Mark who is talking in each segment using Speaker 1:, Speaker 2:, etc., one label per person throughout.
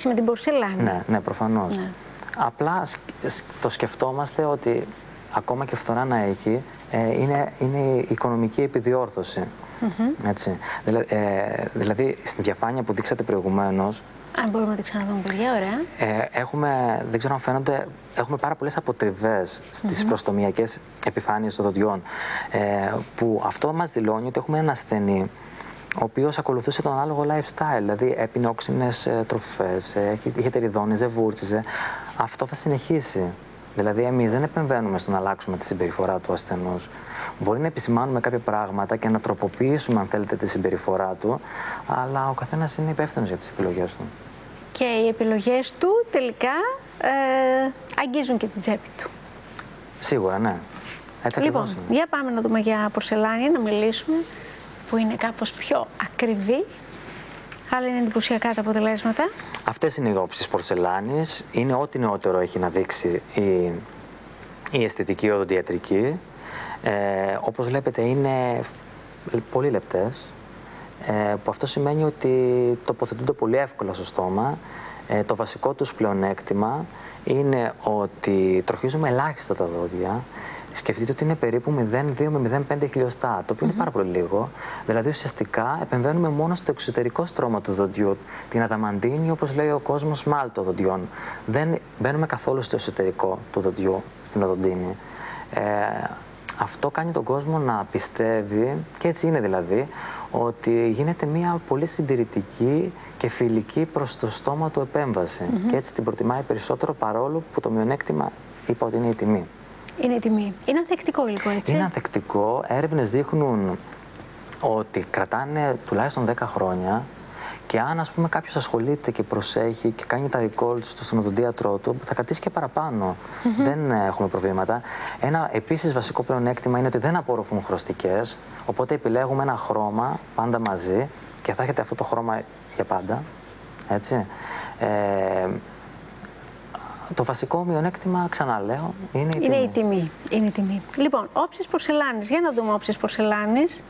Speaker 1: με την πορσελάνη.
Speaker 2: Ναι, ναι, προφανώς.
Speaker 1: Ναι.
Speaker 2: Απλά το σκεφτόμαστε ότι ακόμα και φθορά να έχει, είναι η οικονομική επιδιόρθωση. Έτσι. Δηλαδή, στην διαφάνεια που δείξατε προηγουμένως,
Speaker 1: Αν μπορούμε να τη ξαναδούμε, παιδιά, ωραία.
Speaker 2: δεν ξέρω αν φαίνονται, έχουμε πάρα πολλές αποτριβές στις προστομιακές επιφάνειες των δοντιών, που αυτό μας δηλώνει ότι έχουμε ένα ασθενή ο οποίος ακολουθούσε τον ανάλογο lifestyle, δηλαδή έπινε όξινες τροφές, είχε τεριδόνες, δεν βούρτιζε. Αυτό θα συνεχίσει. Δηλαδή, εμείς δεν επεμβαίνουμε στο να αλλάξουμε τη συμπεριφορά του ασθενούς. Μπορεί να επισημάνουμε κάποια πράγματα και να τροποποιήσουμε, αν θέλετε, τη συμπεριφορά του, αλλά ο καθένας είναι υπεύθυνος για τις επιλογές του.
Speaker 1: Και οι επιλογές του τελικά αγγίζουν και την τσέπη του.
Speaker 2: Σίγουρα, ναι. Έτσι
Speaker 1: Λοιπόν,
Speaker 2: είναι.
Speaker 1: για πάμε να δούμε για πορσελάνη, να μιλήσουμε, που είναι κάπως πιο ακριβή, αλλά είναι εντυπωσιακά τα αποτελέσματα.
Speaker 2: Αυτές είναι οι όψεις πορσελάνης. Είναι ό,τι νεότερο έχει να δείξει η αισθητική οδοντιατρική. Όπως βλέπετε, είναι πολύ λεπτές, που αυτό σημαίνει ότι τοποθετούνται πολύ εύκολα στο στόμα. Το βασικό τους πλεονέκτημα είναι ότι τροχίζουμε ελάχιστα τα δόντια. Σκεφτείτε ότι είναι περίπου 0,2 με 0,5 χιλιοστά, το οποίο είναι πάρα πολύ λίγο. Δηλαδή, ουσιαστικά επεμβαίνουμε μόνο στο εξωτερικό στρώμα του δοντιού, την αδαμαντίνη, όπως λέει ο κόσμος, σμάλ των δοντιών. Δεν μπαίνουμε καθόλου στο εσωτερικό του δοντιού, στην οδοντίνη. Αυτό κάνει τον κόσμο να πιστεύει, και έτσι είναι δηλαδή, ότι γίνεται μια πολύ συντηρητική και φιλική προς το στόμα του επέμβαση. Και έτσι την προτιμάει περισσότερο, παρόλο που το μειονέκτημα είπα ότι είναι η τιμή.
Speaker 1: Είναι η τιμή. Είναι ανθεκτικό υλικό, έτσι.
Speaker 2: Είναι ανθεκτικό. Έρευνες δείχνουν ότι κρατάνε τουλάχιστον 10 χρόνια, και αν, ας πούμε, κάποιος ασχολείται και προσέχει και κάνει τα recalls του στον οδοντίατρό του, θα κρατήσει και παραπάνω. Δεν έχουμε προβλήματα. Ένα επίσης βασικό πλεονέκτημα είναι ότι δεν απορροφούν χρωστικές, οπότε επιλέγουμε ένα χρώμα πάντα μαζί και θα έχετε αυτό το χρώμα για πάντα. Έτσι. Το βασικό μειονέκτημα, ξαναλέω, είναι η τιμή.
Speaker 1: Είναι η τιμή. Είναι η τιμή. Λοιπόν, όψεις πορσελάνης. Για να δούμε όψεις πορσελάνης.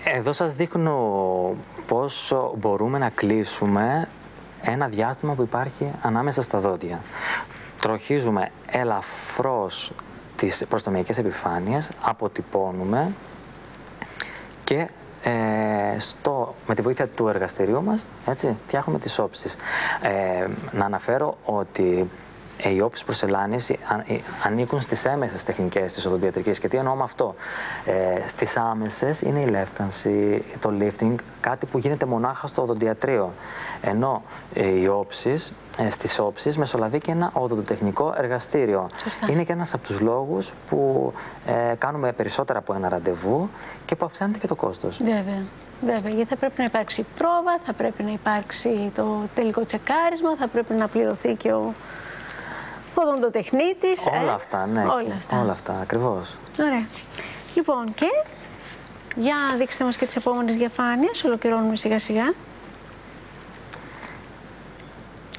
Speaker 2: Εδώ σας δείχνω πώς μπορούμε να κλείσουμε ένα διάστημα που υπάρχει ανάμεσα στα δόντια. Τροχίζουμε ελαφρώς τις προστομιακές επιφάνειες, αποτυπώνουμε και με τη βοήθεια του εργαστηρίου μας, έτσι, φτιάχνουμε τις όψεις. Να αναφέρω ότι οι όψεις πορσελάνης ανήκουν στις έμεσες τεχνικές της οδοντιατρικής. Και τι εννοώ με αυτό? Στις άμεσες είναι η λεύκανση, το lifting, κάτι που γίνεται μονάχα στο οδοντιατρίο. Ενώ οι όψεις, στις όψεις μεσολαβεί και ένα οδοντοτεχνικό εργαστήριο.
Speaker 1: Σωστά.
Speaker 2: Είναι και ένας από τους λόγους που κάνουμε περισσότερα από ένα ραντεβού και που αυξάνεται και το κόστος.
Speaker 1: Βέβαια. Βέβαια, γιατί θα πρέπει να υπάρξει πρόβα, θα πρέπει να υπάρξει το τελικό τσεκάρισμα, θα πρέπει να πληρωθεί και ο οδοντοτεχνίτης.
Speaker 2: Όλα αυτά, ναι. Όλα αυτά, ακριβώς.
Speaker 1: Ωραία. Λοιπόν, και για δείξτε μας και τις επόμενες διαφάνειες, ολοκληρώνουμε σιγά σιγά.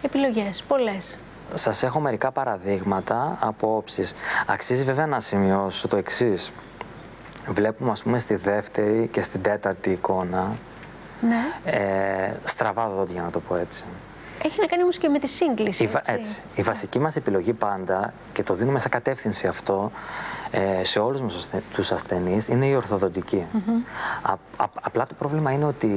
Speaker 1: Επιλογές, πολλές.
Speaker 2: Σας έχω μερικά παραδείγματα από όψεις. Αξίζει βέβαια να σημειώσω το εξής. Βλέπουμε, ας πούμε, στη δεύτερη και στην τέταρτη εικόνα,
Speaker 1: ναι,
Speaker 2: στραβά δόντια, να το πω έτσι.
Speaker 1: Έχει να κάνει όμως και με τη σύγκληση,
Speaker 2: έτσι. Η βασική μας επιλογή πάντα, και το δίνουμε σαν κατεύθυνση αυτό σε όλους μας τους ασθενείς, είναι η ορθοδοντική. Απλά το πρόβλημα είναι ότι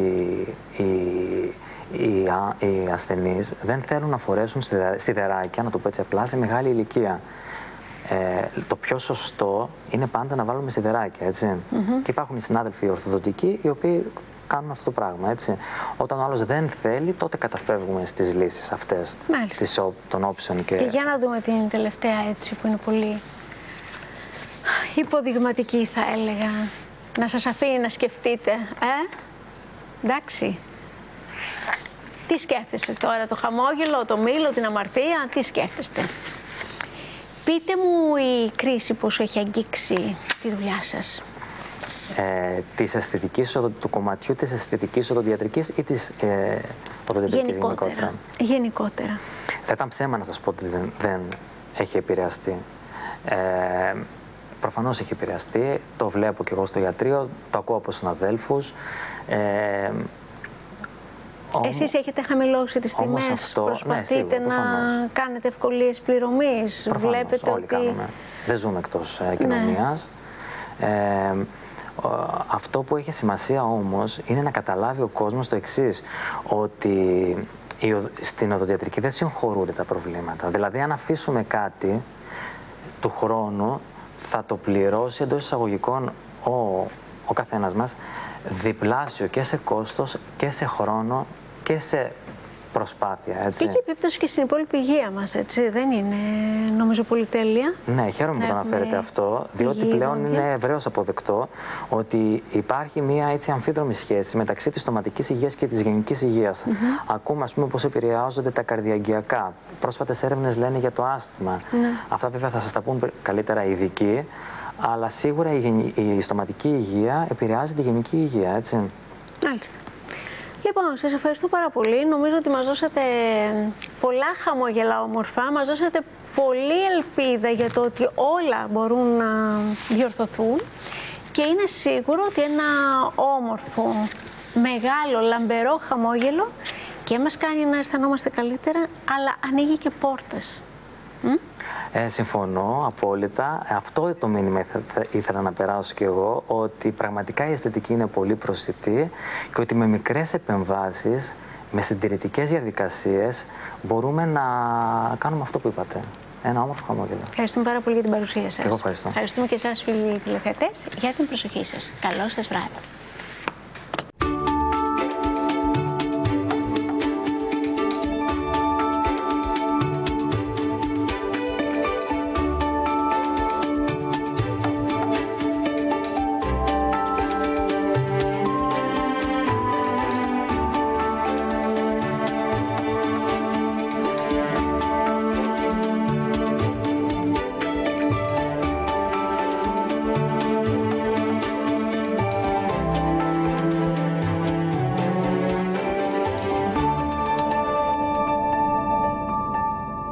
Speaker 2: οι ασθενείς δεν θέλουν να φορέσουν σιδεράκια, να το πω έτσι απλά, σε μεγάλη ηλικία. Το πιο σωστό είναι πάντα να βάλουμε σιδεράκια, έτσι. Και υπάρχουν οι συνάδελφοι ορθοδοντικοί οι οποίοι κάνουν αυτό το πράγμα, έτσι. Όταν ο άλλος δεν θέλει, τότε καταφεύγουμε στις λύσεις αυτές των όψεων.
Speaker 1: Και για να δούμε την τελευταία, έτσι, που είναι πολύ υποδειγματική, θα έλεγα. Να σας αφήνει να σκεφτείτε, εντάξει. Τι σκέφτεστε τώρα, το χαμόγελο, το μήλο, την αμαρτία, τι σκέφτεστε? Πείτε μου η κρίση πόσο έχει αγγίξει τη δουλειά σας.
Speaker 2: Της αισθητικής, του κομματιού της αισθητικής οδοντιατρικής ή της οδοντιατρικής γενικότερα?
Speaker 1: Γενικότερα.
Speaker 2: Θα ήταν ψέμα να σας πω ότι δεν έχει επηρεαστεί. προφανώς έχει επηρεαστεί. Το βλέπω και εγώ στο ιατρείο, το ακούω από συναδέλφους.
Speaker 1: Εσείς έχετε χαμηλώσει τις τιμές, προσπαθείτε να κάνετε ευκολίες πληρωμής, βλέπετε
Speaker 2: όλοι
Speaker 1: ότι...
Speaker 2: κάνουμε. Δεν ζούμε εκτός κοινωνίας. Αυτό που έχει σημασία όμως είναι να καταλάβει ο κόσμος το εξής, ότι στην οδοντιατρική δεν συγχωρούνται τα προβλήματα. Δηλαδή, αν αφήσουμε κάτι του χρόνου, θα το πληρώσει εντός εισαγωγικών ο καθένας μας διπλάσιο και σε κόστος και σε χρόνο και σε προσπάθεια. Έτσι.
Speaker 1: Και έχει επίπτωση και στην υπόλοιπη υγεία μας, έτσι. Δεν είναι, νομίζω, πολυτέλεια.
Speaker 2: Ναι, χαίρομαι που το αναφέρετε αυτό, διότι πλέον είναι ευρέως αποδεκτό ότι υπάρχει μια έτσι αμφίδρομη σχέση μεταξύ της στοματικής υγείας και της γενικής υγείας. Ακούμε, ας πούμε, πώς επηρεάζονται τα καρδιαγγειακά. Πρόσφατες έρευνες λένε για το άσθμα. Αυτά βέβαια θα σας τα πούν καλύτερα οι ειδικοί, αλλά σίγουρα η στοματική υγεία επηρεάζει τη γενική υγεία, έτσι.
Speaker 1: Μάλιστα. Λοιπόν, σας ευχαριστώ πάρα πολύ. Νομίζω ότι μας δώσατε πολλά χαμόγελα όμορφα, μας δώσατε πολλή ελπίδα για το ότι όλα μπορούν να διορθωθούν και είναι σίγουρο ότι ένα όμορφο, μεγάλο, λαμπερό χαμόγελο και μας κάνει να αισθανόμαστε καλύτερα, αλλά ανοίγει και πόρτες.
Speaker 2: Συμφωνώ απόλυτα. Αυτό το μήνυμα ήθελα να περάσω κι εγώ, ότι πραγματικά η αισθητική είναι πολύ προσιτή και ότι με μικρές επεμβάσεις, με συντηρητικές διαδικασίες, μπορούμε να κάνουμε αυτό που είπατε. Ένα όμορφο χαμόγελο.
Speaker 1: Ευχαριστούμε πάρα πολύ για την παρουσία σας.
Speaker 2: Εγώ ευχαριστώ.
Speaker 1: Ευχαριστούμε και εσάς, φίλοι τηλεθεατές, για την προσοχή σας. Καλό σας βράδυ.